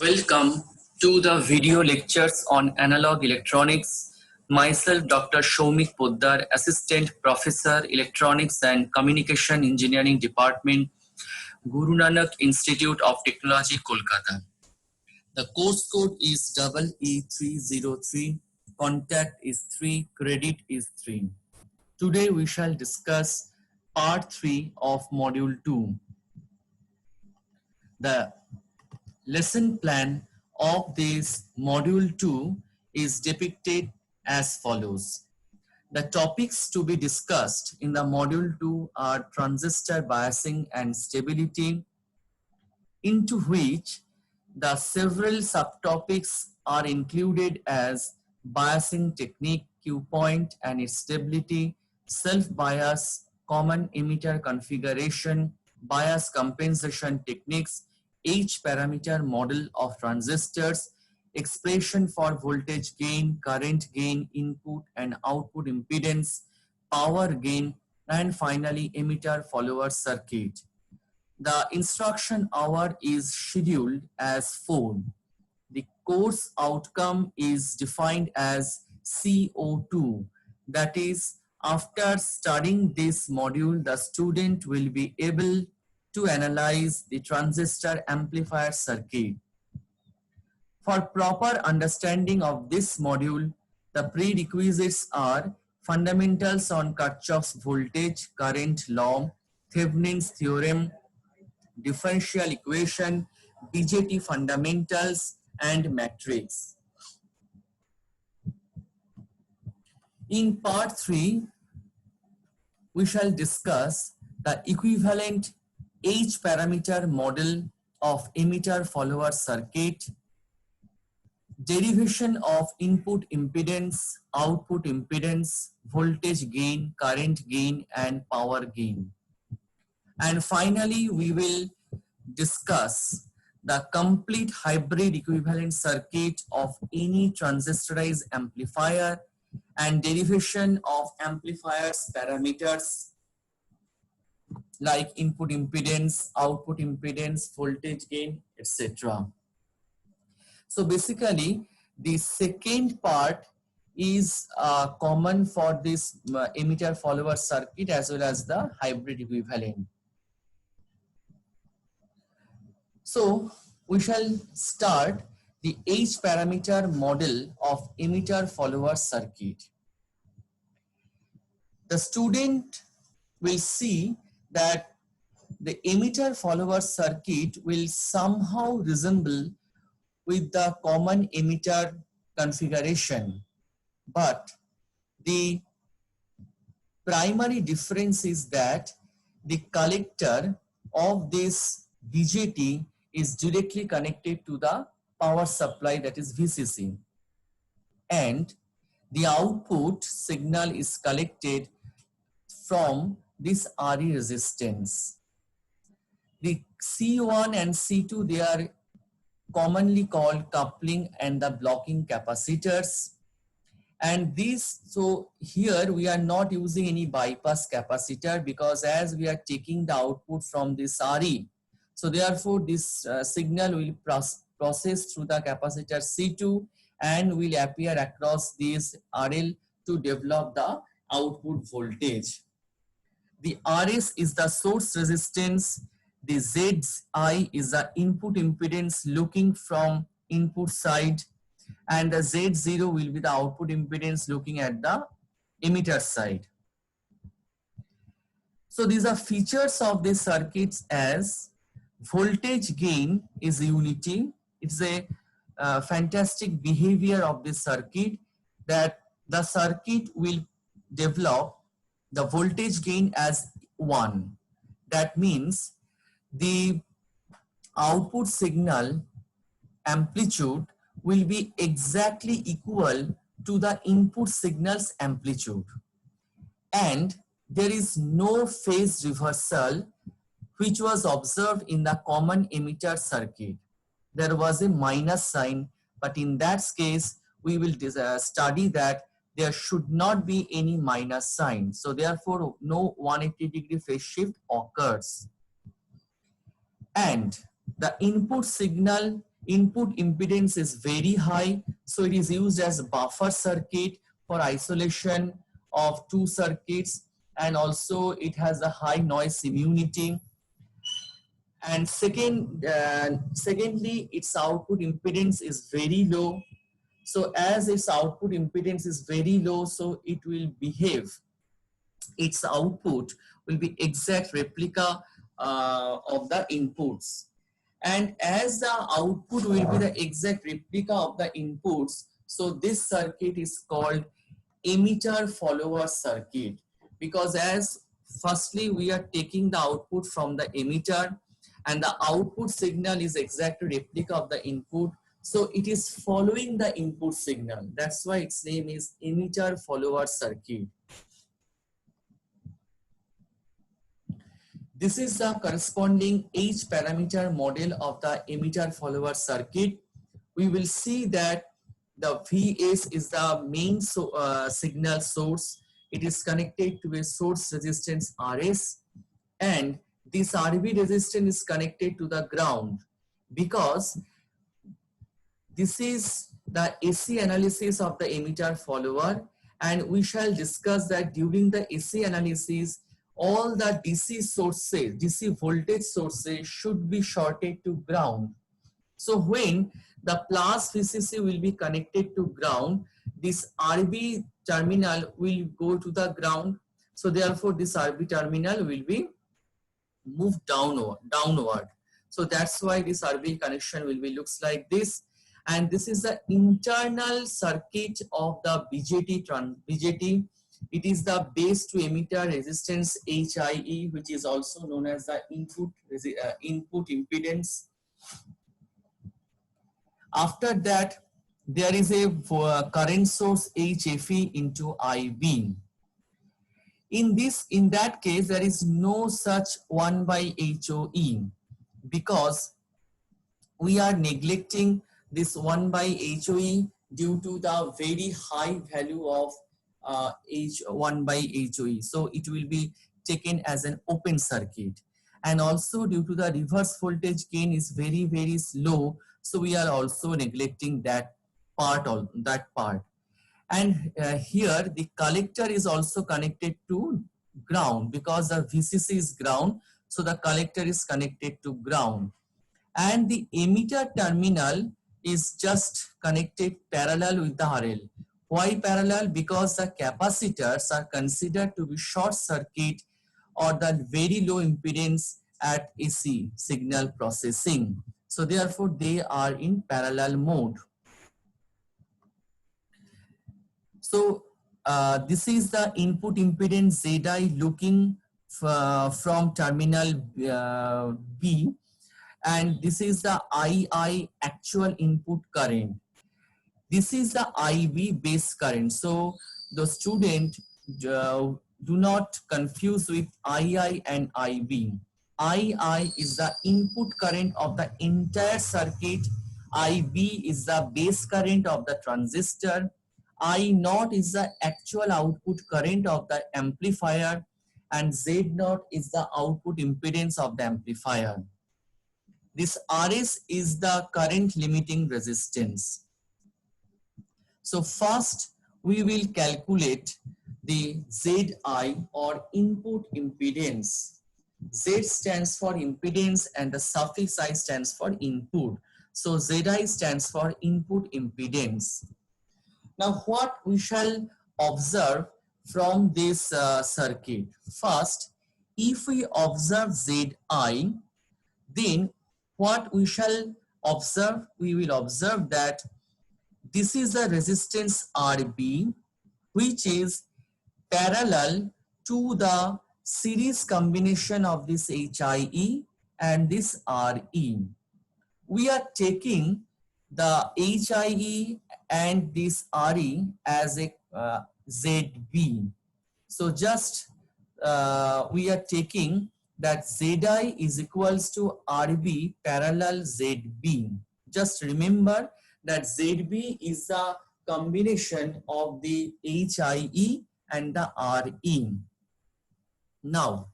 Welcome to the video lectures on analog electronics. Myself, Dr. Shoumik Poddar, Assistant Professor, Electronics and Communication Engineering Department, Guru Nanak Institute of Technology, Kolkata. The course code is EE303. Contact is 3. Credit is 3. Today we shall discuss part 3 of module 2. The lesson plan of this module 2 is depicted as follows. The topics to be discussed in the module 2 are transistor biasing and stability, into which the several subtopics are included as biasing technique, Q point and its stability, self-bias, common emitter configuration, bias compensation techniques, H parameter model of transistors, expression for voltage gain, current gain, input and output impedance, power gain, and finally emitter follower circuit. The instruction hour is scheduled as 4. The course outcome is defined as CO2. That is, after studying this module, the student will be able to analyze the transistor amplifier circuit. For proper understanding of this module, the prerequisites are fundamentals on Kirchhoff's voltage current law, Thevenin's theorem, differential equation, BJT fundamentals, and matrix. In part 3, we shall discuss the equivalent H parameter model of emitter follower circuit, derivation of input impedance, output impedance, voltage gain, current gain, and power gain. And finally, we will discuss the complete hybrid equivalent circuit of any transistorized amplifier and derivation of amplifiers parameters like input impedance, output impedance, voltage gain, etc. So basically, the second part is common for this emitter follower circuit as well as the hybrid equivalent. So we shall start the H parameter model of emitter follower circuit. The student will see that the emitter follower circuit will somehow resemble with the common emitter configuration, but the primary difference is that the collector of this BJT is directly connected to the power supply, that is VCC, and the output signal is collected from this RE resistance. The C1 and C2, they are commonly called coupling and the blocking capacitors. And these, so here we are not using any bypass capacitor because as we are taking the output from this RE, so therefore this signal will process through the capacitor C2 and will appear across this RL to develop the output voltage. The RS is the source resistance, the ZI is the input impedance looking from input side, and the Z0 will be the output impedance looking at the emitter side. So these are features of these circuits as voltage gain is unity. It's a fantastic behavior of this circuit that the circuit will develop the voltage gain as 1. That means the output signal amplitude will be exactly equal to the input signal's amplitude, and there is no phase reversal which was observed in the common emitter circuit. There was a minus sign, but in that case we will study that there should not be any minus sign, so therefore no 180-degree phase shift occurs. And the input signal input impedance is very high, so it is used as buffer circuit for isolation of two circuits, and also it has a high noise immunity. And secondly, its output impedance is very low. So as its output impedance is very low, so it will behave, its output will be exact replica of the inputs. And as the output will be the exact replica of the inputs, so this circuit is called emitter follower circuit, because as firstly we are taking the output from the emitter and the output signal is exact replica of the input, so it is following the input signal. That's why its name is emitter follower circuit. This is the corresponding H parameter model of the emitter follower circuit. We will see that the Vs is the main signal source. It is connected to a source resistance Rs, and this RB resistance is connected to the ground, because this is the AC analysis of the emitter follower, and we shall discuss that during the AC analysis all the DC sources, DC voltage sources should be shorted to ground. So when the plus VCC will be connected to ground, this RB terminal will go to the ground. So therefore this RB terminal will be moved downward. So that's why this RB connection will be looks like this. And this is the internal circuit of the BJT. It is the base to emitter resistance HIE, which is also known as the input impedance. After that, there is a current source HFE into IB. In that case, there is no such 1 by HOE, because we are neglecting this 1 by HOE due to the very high value of H1 by HOE. So it will be taken as an open circuit, and also due to the reverse voltage gain is very low, so we are also neglecting that part. And here the collector is also connected to ground, because the VCC is ground, so the collector is connected to ground, and the emitter terminal is just connected parallel with the RL. Why parallel? Because the capacitors are considered to be short circuit or the very low impedance at AC signal processing. So therefore they are in parallel mode. So this is the input impedance ZI looking from terminal B, and this is the II actual input current. This is the IB base current. So the student do not confuse with II and IB. II is the input current of the entire circuit. IB is the base current of the transistor. I naught is the actual output current of the amplifier, and Z naught is the output impedance of the amplifier. This RS is the current limiting resistance. So first we will calculate the ZI or input impedance. Z stands for impedance and the suffix I stands for input. So ZI stands for input impedance. Now what we shall observe from this circuit? First, if we observe ZI, then what we shall observe? We will observe that this is the resistance RB, which is parallel to the series combination of this HIE and this RE. We are taking the HIE and this RE as a ZB. So just we are taking that ZI is equals to RB parallel ZB. Just remember that ZB is the combination of the HIE and the RE. Now,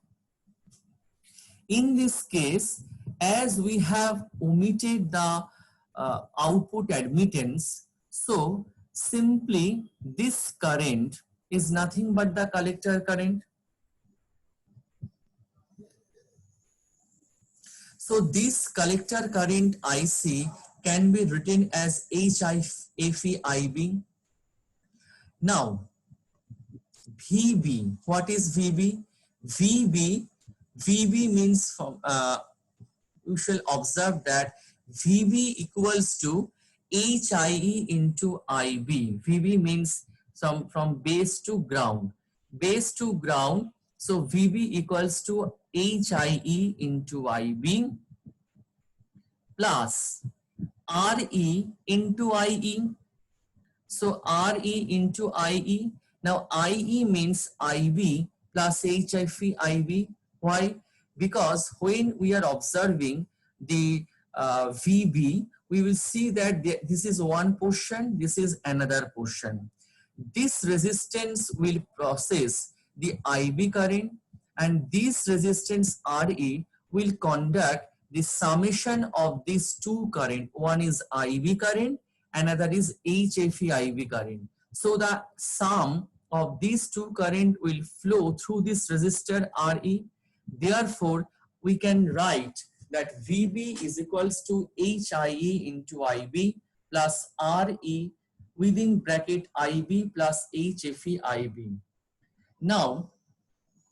in this case, as we have omitted the output admittance. So simply this current is nothing but the collector current. So this collector current IC can be written as HIFEIB. Now VB, what is VB? VB means from you shall observe that VB equals to HIE into IB. VB means from base to ground. Base to ground. So VB equals to HIE into IB plus RE into IE. So RE into IE. Now IE means IB plus HIF IB. Why? Because when we are observing the VB, we will see that this is one portion, this is another portion. This resistance will process the IB current, and this resistance RE will conduct the summation of these two current. One is IB current, another is HFE-IB current. So the sum of these two current will flow through this resistor RE. Therefore, we can write that VB is equals to HIE into IB plus RE within bracket IB plus HFE-IB. Now,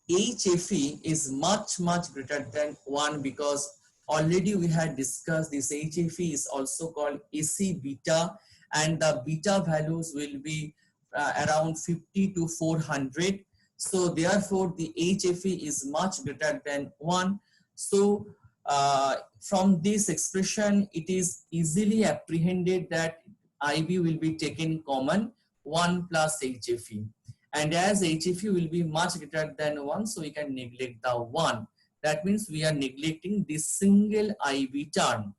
HFE is much greater than 1 because already we had discussed this. HFE is also called AC beta, and the beta values will be around 50 to 400. So therefore the HFE is much greater than 1. So from this expression it is easily apprehended that IB will be taken common, 1 plus HFE. And as HFE will be much greater than 1, so we can neglect the 1. That means we are neglecting this single IB term.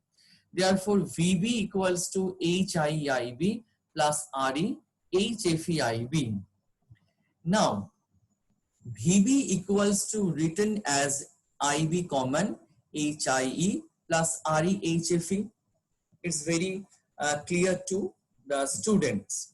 Therefore, VB equals to HIEIB plus RE HFE-IB. Now, VB equals to written as IB common HIE plus RE HFE. It's very clear to the students.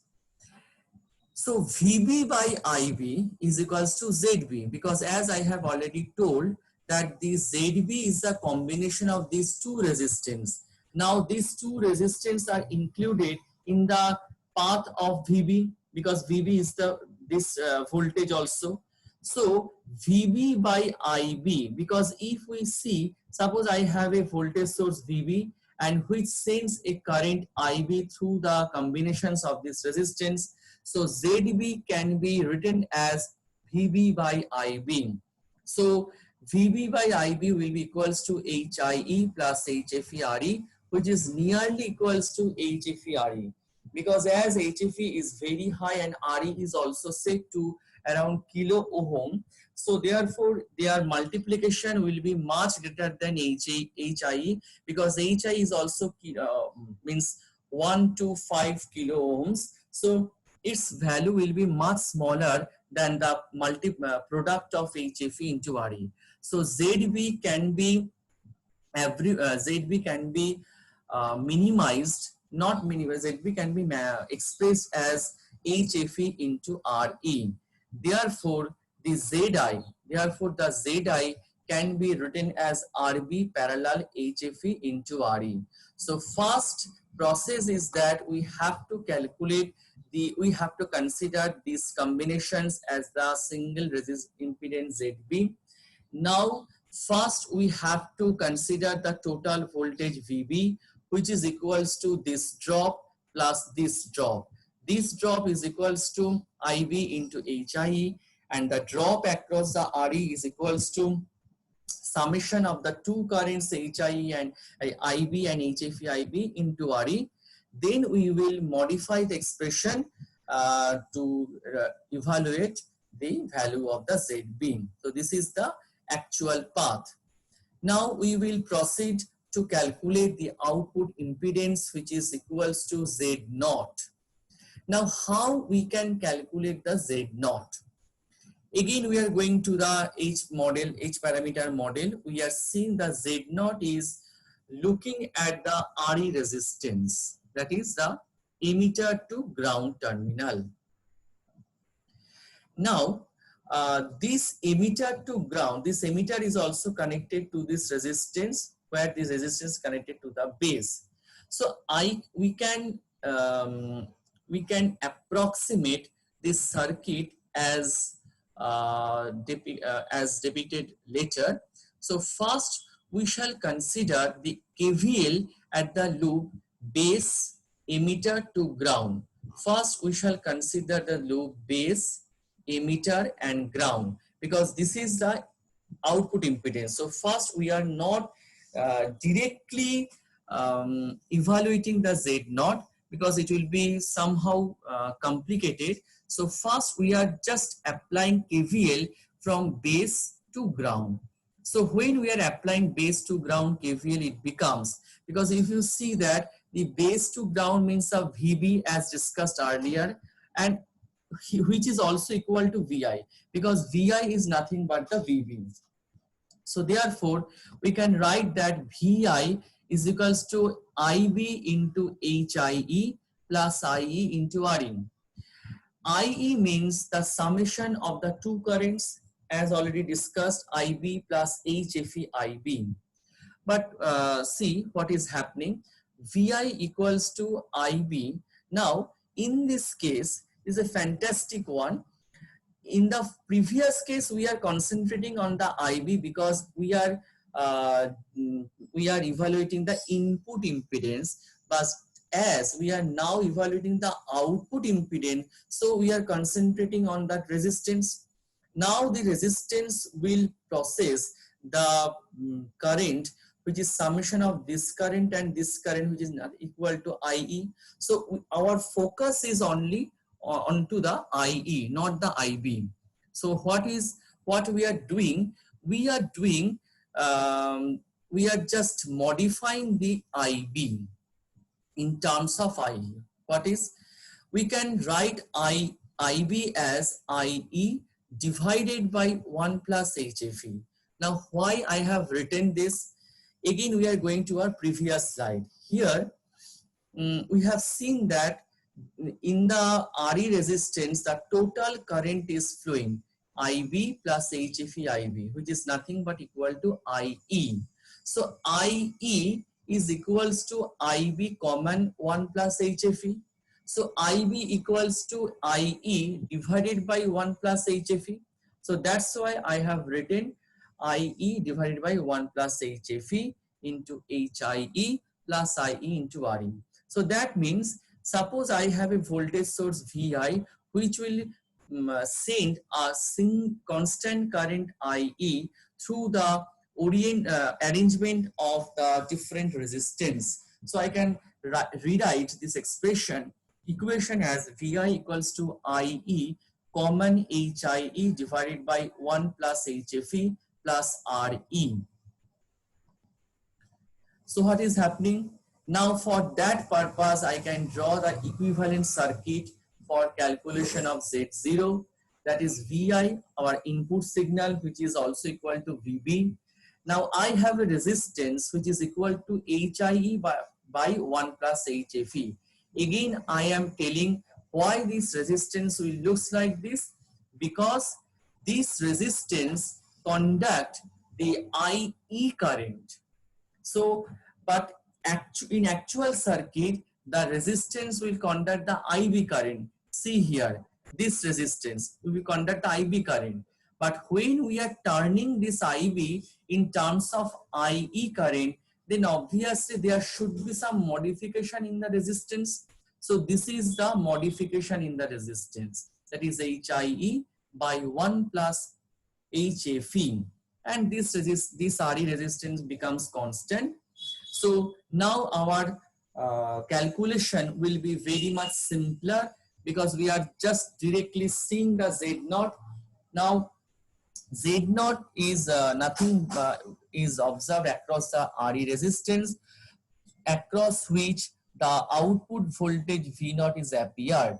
So VB by IB is equals to ZB, because as I have already told that the ZB is the combination of these two resistance. Now these two resistance are included in the path of VB, because VB is this voltage also. So VB by IB, because if we see, suppose I have a voltage source VB and which sends a current IB through the combinations of this resistance. So ZB can be written as VB by IB. So VB by IB will be equals to HIE plus HFE-RE, which is nearly equals to HFE-RE. Because as HFE is very high and RE is also set to around kilo ohm, so therefore their multiplication will be much greater than HIE, because HIE is also means 1 to 5 kilo ohms. So its value will be much smaller than the product of HFE into RE. So ZB can be minimized, not minimized. ZB can be expressed as HFE into RE. Therefore, the ZI can be written as RB parallel HFE into RE. So first process is that we have to calculate we have to consider these combinations as the single resistance impedance ZB. Now first we have to consider the total voltage VB, which is equals to this drop plus this drop. This drop is equals to IB into HIE, and the drop across the RE is equals to summation of the two currents HIE and IB and HFE-IB into RE. Then we will modify the expression to evaluate the value of the ZB. So this is the actual path. Now we will proceed to calculate the output impedance, which is equals to Z0. Now how we can calculate the Z0? Again, we are going to the H parameter model. We are seeing the Z0 is looking at the RE resistance, that is the emitter to ground terminal. Now, this emitter to ground, this emitter is also connected to this resistance, where this resistance is connected to the base. So we can approximate this circuit as depicted later. So first we shall consider the KVL at the loop base emitter to ground. First we shall consider the loop base, emitter and ground, because this is the output impedance. So first we are not directly evaluating the Z0, because it will be somehow complicated. So first we are just applying KVL from base to ground. So when we are applying base to ground KVL, it becomes, because if you see that the base to ground means a VB as discussed earlier, and which is also equal to VI, because VI is nothing but the VB. So therefore we can write that VI is equals to IB into HIE plus IE into RE. IE means the summation of the two currents, as already discussed, IB plus HFE IB. But see what is happening. VI equals to IB. Now in this case is a fantastic one. In the previous case we are concentrating on the IB because we are evaluating the input impedance, but as we are now evaluating the output impedance, so we are concentrating on that resistance. Now the resistance will process the current, which is summation of this current and this current, which is not equal to IE. So our focus is only onto the IE, not the IB. So what we are doing? We are just modifying the IB in terms of IE. What is? We can write IB as IE divided by 1 plus HFE. Now why I have written this? Again we are going to our previous slide. Here we have seen that in the RE resistance the total current is flowing IB plus HFE IB, which is nothing but equal to IE. So IE is equals to IB common 1 plus HFE. So IB equals to IE divided by 1 plus HFE. So that's why I have written IE divided by 1 plus HFE into HIE plus IE into RE. So that means, suppose I have a voltage source VI which will send a constant current IE through the arrangement of the different resistance. So I can rewrite this equation as VI equals to IE common HIE divided by 1 plus HFE plus RE. So what is happening? Now for that purpose, I can draw the equivalent circuit for calculation of Z0, that is VI, our input signal, which is also equal to VB. Now I have a resistance which is equal to HIE by 1 plus HFE. Again, I am telling why this resistance will looks like this, because this resistance conduct the IE current. So, but in actual circuit, the resistance will conduct the IB current. See here, this resistance will conduct IB current. But when we are turning this IB in terms of IE current, then obviously there should be some modification in the resistance. So this is the modification in the resistance, that is HIE by 1 plus HFE, and this RE resistance becomes constant. So now our calculation will be very much simpler, because we are just directly seeing the Z0. Now Z0 is nothing is observed across the RE resistance, across which the output voltage V0 is appeared.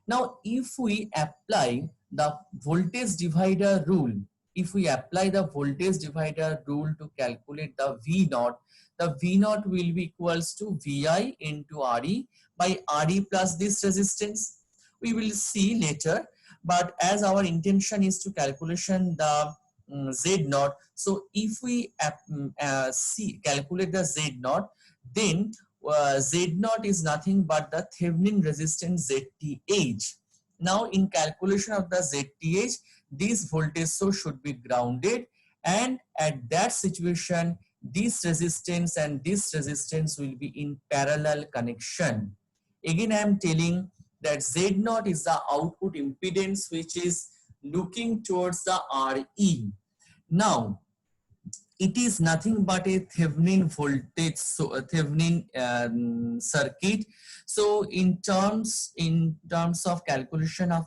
Now if we apply the voltage divider rule, if we apply the voltage divider rule to calculate the V naught will be equals to Vi into Re by Re plus this resistance. We will see later, but as our intention is to calculation the Z naught, so if we calculate the Z naught, then Z naught is nothing but the Thevenin resistance ZTH. Now in calculation of the ZTH, this voltage source should be grounded, and at that situation this resistance and this resistance will be in parallel connection. Again I am telling that Z0 is the output impedance which is looking towards the Re. Now it is nothing but a Thevenin voltage, so a Thevenin circuit. So in terms of calculation of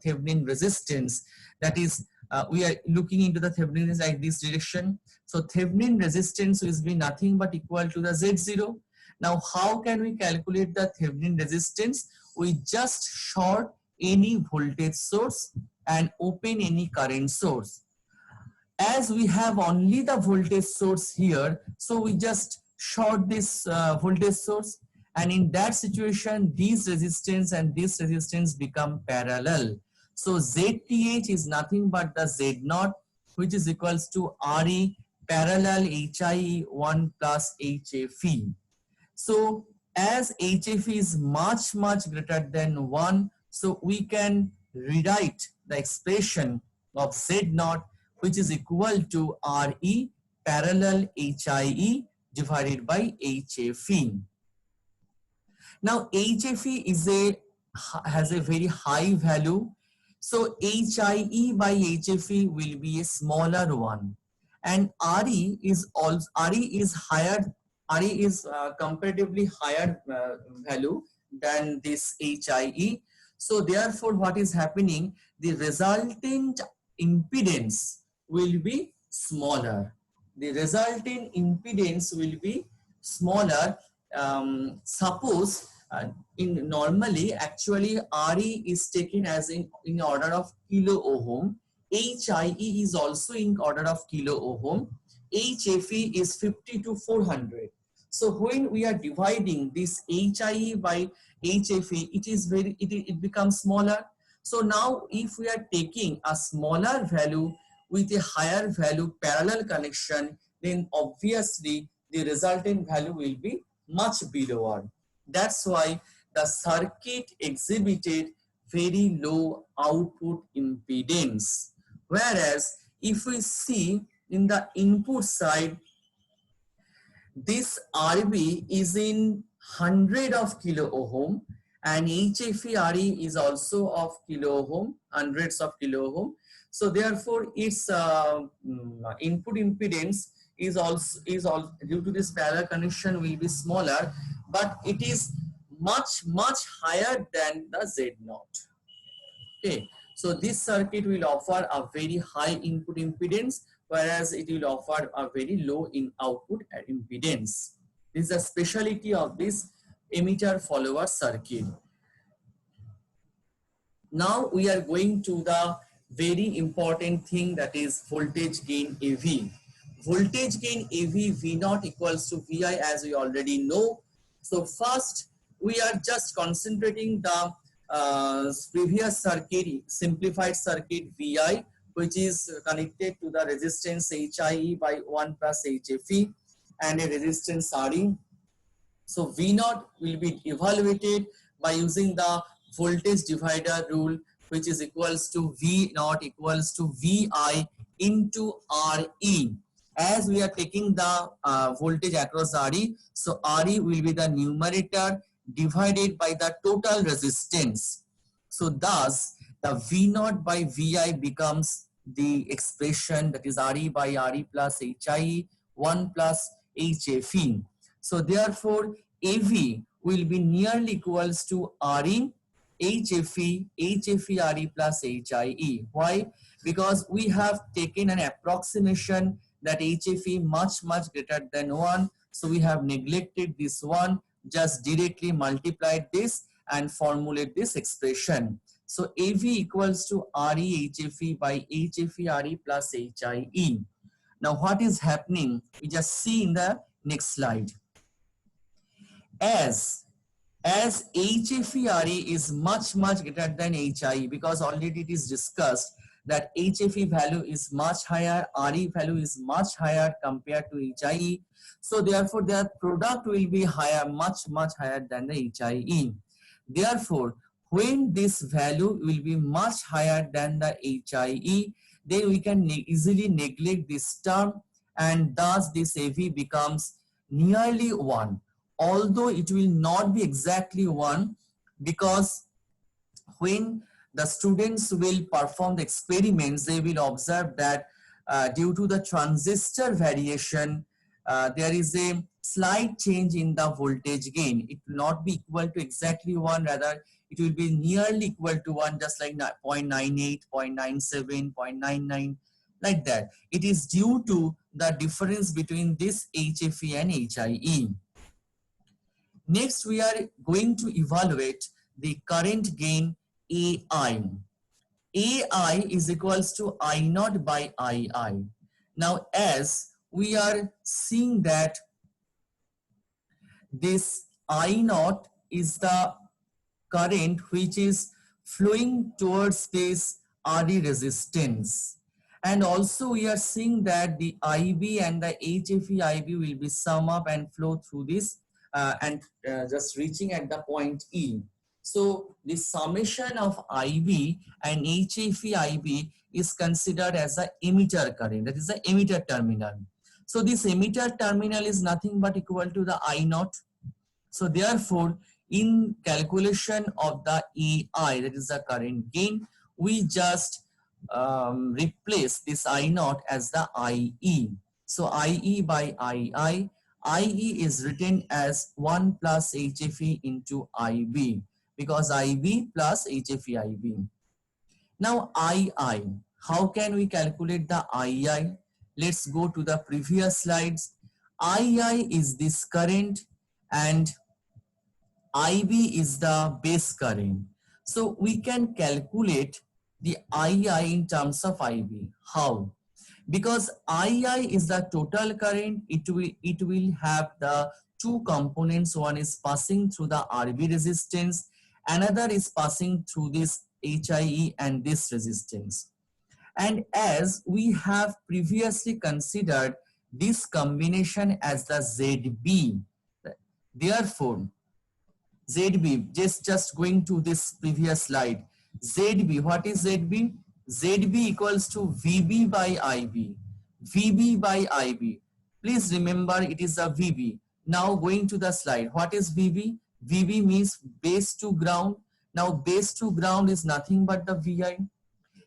Thevenin resistance, that is we are looking into the Thevenin like this direction. So Thevenin resistance will be nothing but equal to the Z0. Now how can we calculate the Thevenin resistance? We just short any voltage source and open any current source. As we have only the voltage source here, so we just short this voltage source, and in that situation these resistance and this resistance become parallel. So ZTH is nothing but the Z0, which is equals to Re parallel HIE 1 plus HFE. So as HFE is much greater than 1, so we can rewrite the expression of Z0, which is equal to Re parallel HIE divided by HFE. Now HFE has a very high value, so HIE by HFE will be a smaller one, and Re is higher. Re is comparatively higher value than this HIE. So therefore, what is happening? The resultant impedance will be smaller. The resulting impedance will be smaller. Suppose in normally actually Re is taken as in order of kilo ohm. HIE is also in order of kilo ohm. HFE is 50 to 400. So when we are dividing this HIE by HFE, it becomes smaller. So now if we are taking a smaller value with a higher value parallel connection, then obviously the resultant value will be much below. That's why the circuit exhibited very low output impedance. Whereas if we see in the input side, this RB is in 100 of kilo ohm, and HFE Re is also of kilo ohm, hundreds of kilo ohm. So therefore its input impedance is also due to this parallel connection will be smaller, but it is much higher than the Z0. Okay, so this circuit will offer a very high input impedance, whereas it will offer a very low in output impedance. This is a specialty of this emitter follower circuit. Now we are going to the very important thing, that is voltage gain AV. Voltage gain AV V0 equals to Vi, as we already know. So first we are just concentrating the previous circuit, simplified circuit Vi, which is connected to the resistance HIE by 1 plus HFE and a resistance Re. So V0 will be evaluated by using the voltage divider rule, which is equals to V0 equals to Vi into Re. As we are taking the voltage across Re, so Re will be the numerator divided by the total resistance. So thus the V0 by Vi becomes the expression, that is Re by Re plus HIE 1 plus HFE. So therefore AV will be nearly equals to Re HFE Re plus HIE. Why? Because we have taken an approximation that HFE much greater than 1. So we have neglected this one, just directly multiplied this and formulate this expression. So AV equals to RE HFE by HFE RE plus HIE. Now what is happening? We just see in the next slide. As HFE-RE is much greater than HIE, because already it is discussed that HFE value is much higher, RE value is much higher compared to HIE. So therefore their product will be higher, much higher than the HIE. Therefore, when this value will be much higher than the HIE, then we can easily neglect this term, and thus this AV becomes nearly 1. Although it will not be exactly 1, because when the students will perform the experiments, they will observe that due to the transistor variation, there is a slight change in the voltage gain. It will not be equal to exactly 1, rather it will be nearly equal to 1, just like 0.98, 0.97, 0.99, like that. It is due to the difference between this HFE and HIE. Next, we are going to evaluate the current gain AI. AI is equals to I naught by II. Now, as we are seeing that this I naught is the current which is flowing towards this RE resistance. And also we are seeing that the IB and the HFE IB will be sum up and flow through this and just reaching at the point E. So the summation of IB and HFE IB is considered as the emitter current, that is the emitter terminal. So this emitter terminal is nothing but equal to the I naught. So therefore, in calculation of the AI, that is the current gain, we just replace this I naught as the IE. So IE by IE is written as 1 plus HFE into IB, because IB plus HFE IB. Now II, how can we calculate the II? Let's go to the previous slides. II is this current and IB is the base current. So we can calculate the II in terms of IB. How? Because II is the total current, it will have the two components. One is passing through the RB resistance, another is passing through this HIE and this resistance. And as we have previously considered this combination as the ZB, therefore ZB, just going to this previous slide, ZB, what is ZB? ZB equals to VB by IB, VB by IB. Please remember it is a VB. Now going to the slide, what is VB? VB means base to ground. Now base to ground is nothing but the VI.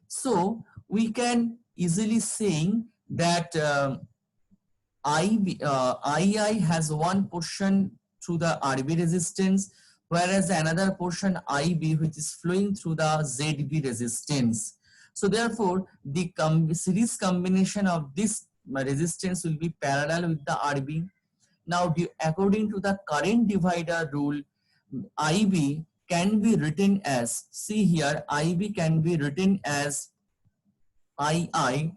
So we can easily saying that II has one portion through the RB resistance, whereas another portion IB which is flowing through the ZB resistance. So therefore, the series combination of this resistance will be parallel with the RB. Now, according to the current divider rule, IB can be written as, see here, IB can be written as II,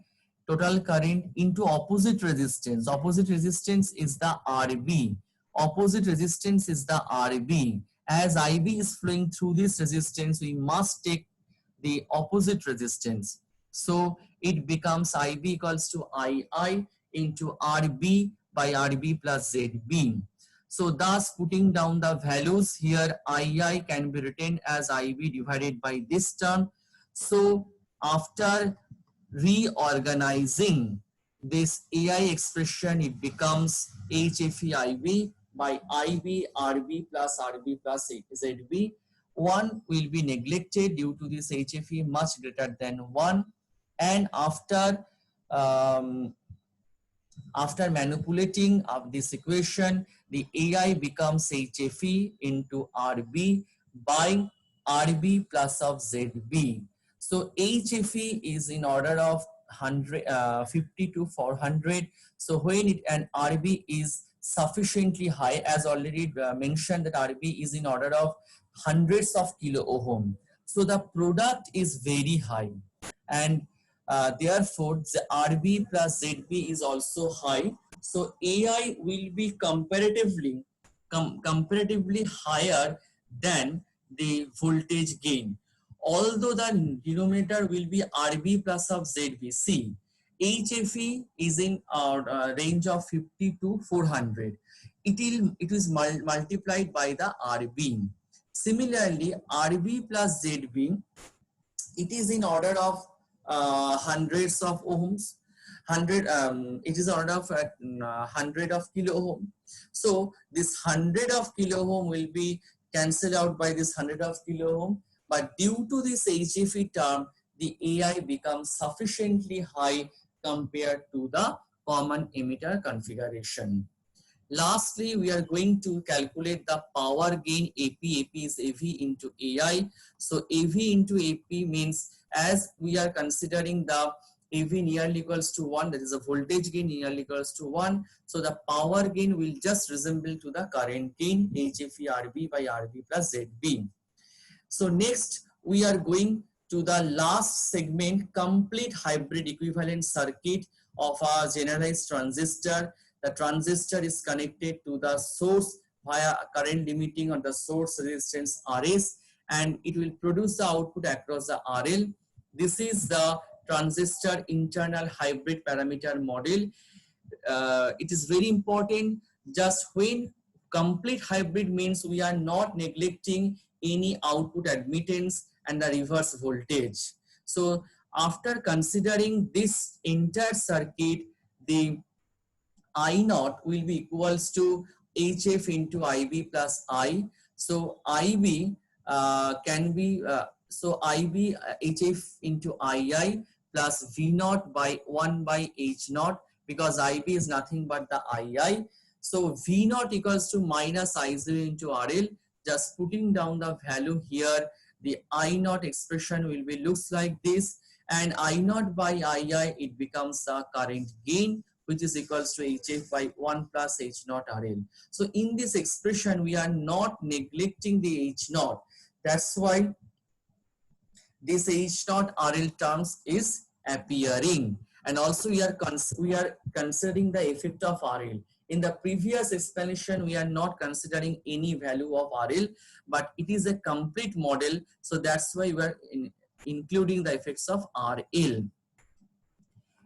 total current, into opposite resistance. Opposite resistance is the RB. Opposite resistance is the RB. As IB is flowing through this resistance, we must take the opposite resistance. So it becomes IB equals to II into RB by RB plus ZB. So thus putting down the values here, II can be written as IB divided by this term. So after reorganizing this AI expression, it becomes HFE IB by IB RB plus ZB. 1 will be neglected due to this HFE much greater than 1, and after manipulating of this equation, the AI becomes HFE into RB by RB plus of ZB. So HFE is in order of 50 to 400. So when an RB is sufficiently high, as already mentioned, that RB is in order of hundreds of kilo ohm. So the product is very high, and therefore the RB plus ZB is also high. So AI will be comparatively higher than the voltage gain. Although the denominator will be RB plus of ZB. See, HFE is in range of 50 to 400. It is multiplied by the RB. Similarly, RB plus ZB, it is in order of hundreds of ohms. It is order of 100 of kilo ohm. So this 100 of kilo ohm will be cancelled out by this 100 of kilo ohm, but due to this HFE term, the AI becomes sufficiently high compared to the common emitter configuration. Lastly, we are going to calculate the power gain AP. AP is AV into AI. So AV into AP means, as we are considering the AV nearly equals to 1, that is a voltage gain nearly equals to 1. So the power gain will just resemble to the current gain, HFE RB by RB plus ZB. So next we are going to the last segment, complete hybrid equivalent circuit of a generalized transistor. The transistor is connected to the source via current limiting on the source resistance RS, and it will produce the output across the RL. This is the transistor internal hybrid parameter model. It is very important. Just when complete hybrid means we are not neglecting any output admittance and the reverse voltage. So after considering this entire circuit, the I naught will be equals to HF into IB plus I. So IB can be so IB HF into II plus V naught by 1 by H naught, because IB is nothing but the II. So V naught equals to minus I0 into RL. Just putting down the value here, the I naught expression will be looks like this, and I naught by II, it becomes the current gain, which is equals to HF by 1 plus H naught RL. So in this expression, we are not neglecting the H naught. That's why this H naught RL terms is appearing. And also we are considering the effect of RL. In the previous explanation, we are not considering any value of RL, but it is a complete model. So that's why we are including the effects of RL.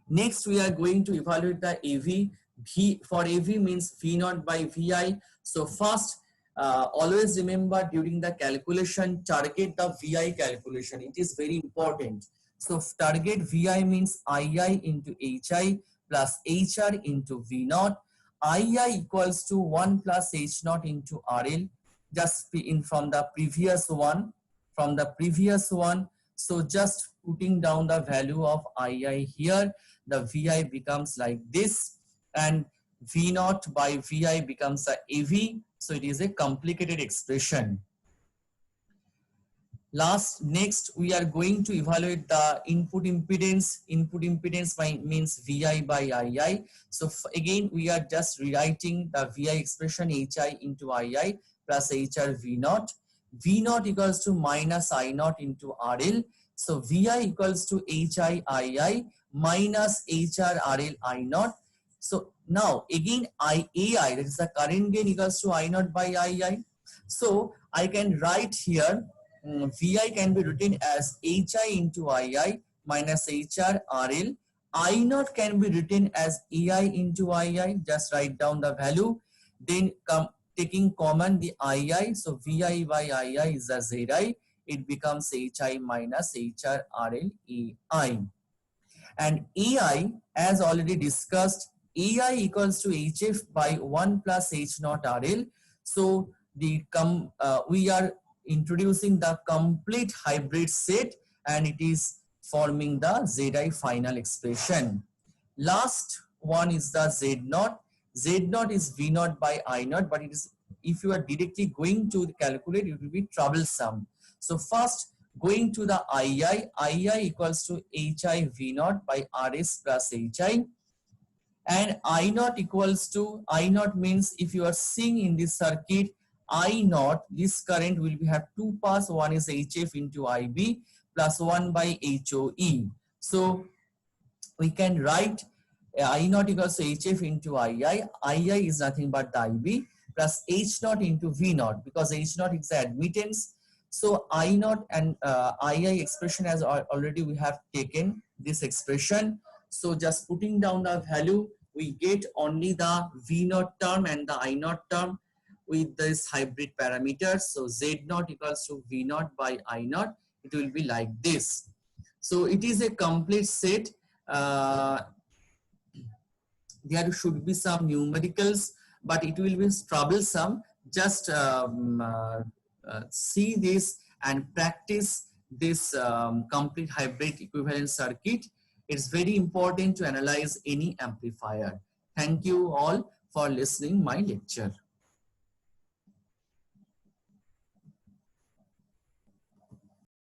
Next, we are going to evaluate the AV. V for AV means V naught by VI. So first, always remember during the calculation, target the VI calculation. It is very important. So target VI means II into HI plus HR into V naught. II equals to 1 plus H naught into RL. Just in from the previous one. So just putting down the value of II here, the VI becomes like this, and V naught by VI becomes a AV. So it is a complicated expression. Next, we are going to evaluate the input impedance. Input impedance means VI by II. So again, we are just rewriting the VI expression HI into II plus HR V naught. V naught equals to minus I naught into RL. So VI equals to HI II minus HR RL I naught. So now again AI, that is the current gain, equals to I naught by II. So I can write here VI can be written as HI into II minus HR RL. I naught can be written as AI into II. Just write down the value. Then taking common the II. So VI by II is a ZI. It becomes HI minus HR RL AI. And AI, as already discussed, AI equals to HF by 1 plus H naught RL. So we are introducing the complete hybrid set, and it is forming the ZI final expression. Last one is the Z naught. Z naught is V naught by I naught, but it is, if you are directly going to calculate, it will be troublesome. So first, going to the II equals to HI V naught by RS plus HI, and I naught equals to, I naught means if you are seeing in this circuit, I naught, this current will be have two paths. One is HF into IB plus 1 by HOE. So we can write I naught equals to HF into II is nothing but the IB plus H naught into V naught, because H naught is the admittance. So I naught and II expression as already we have taken this expression. So just putting down the value, we get only the V naught term and the I naught term with this hybrid parameters. So Z naught equals to V naught by I naught. It will be like this. So it is a complete set. There should be some numericals, but it will be troublesome. Just see this and practice this complete hybrid equivalent circuit. It's very important to analyze any amplifier. Thank you all for listening my lecture.